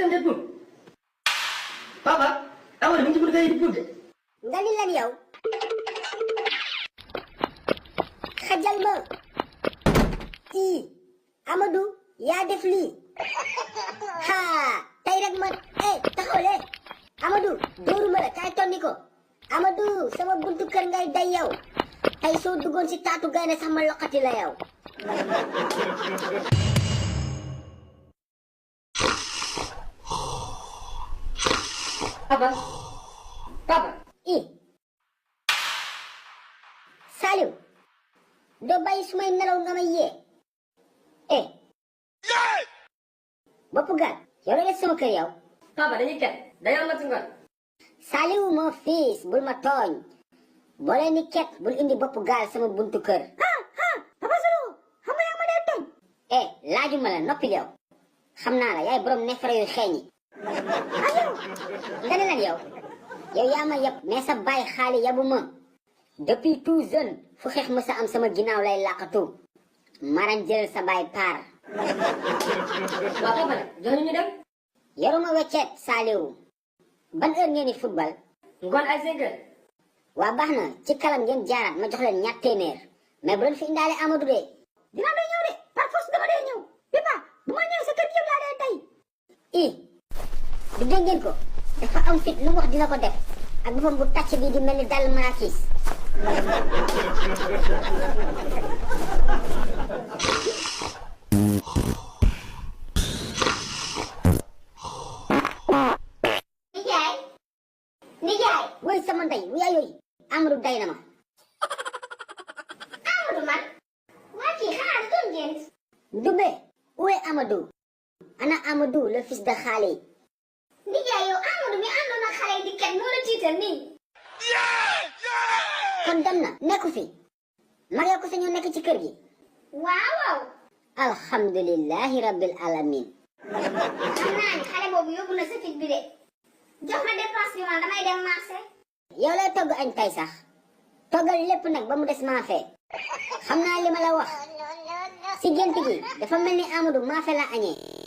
leen di puut papa Amadou mu ngi ci buntu kër yi di puut de. nga ni lan yow xajal ma kii Amadou yaa def lii ha tey rek ma taxawle Amadou dóoruma la kaay tonni ko Amadou sama buntu kër ngay day yow tey soo duggoon si taatu gaynde sax ma loqati la yow. papa Saliou doo bàyyi su may nelaw nga may yee boppu gaal yow la sama kër yow. papa dañuy ket dañoo mat ngoon. Saliou mon fils bul ma tooñ boo leen ni ket bul indi boppu gaal sama buntu kër. papa Saliou xam nga yaa ma dee tooñ. laajuma la noppil yow xam naa la yaay borom neefere yu xeeñ yi. nga ne lan yow yaa ma yab mais sa baay xaali yabu ma depuis tout jeune fu xeex ma sa am sama ginnaaw lay làqatu maran jël sa baay paar. waaw papa nag jox ñu dem. yoruma weccet Saliou ban heure ngeen di football. ngoon ay 5 heures. waa baax na ci kalam ngeen jaaraat ma jox leen ñaar téeméer mais bu leen fi indaale Amadou de. dinaa doon ñëw de par force dama dee ñëw Pipa bu ma ñëw sa kër gi yow laa dee tey. du dégg ngeen ko dafa am fit lu mu wax dina ko def ak boppam bu tàcc bii di mel ni dàll marakis. nijaay woy sama ndey wu yaay yooyu Amadou day na ma. Amadou man waa kii xanaa da doon gént. Ndumbe où est Amadou ana Amadou le fils de Xaali. nijaay yow Amadou mi àndoon ak xale yi di ket moo la tiital nii. kon dem na nekku fi mag yow ko sa ñoo nekk ci kër gi. waaw. alhamdulillahi rabbil alamin. xam naa ni xale boobu yóbbu na sa fit bi de. jox ma dépense bi man damay dem marché. yow lay togg añ tay sax toggal lépp nag ba mu des maafe. xam naa li ma la wax si gént gi dafa mel ni Amadou maafe la añee.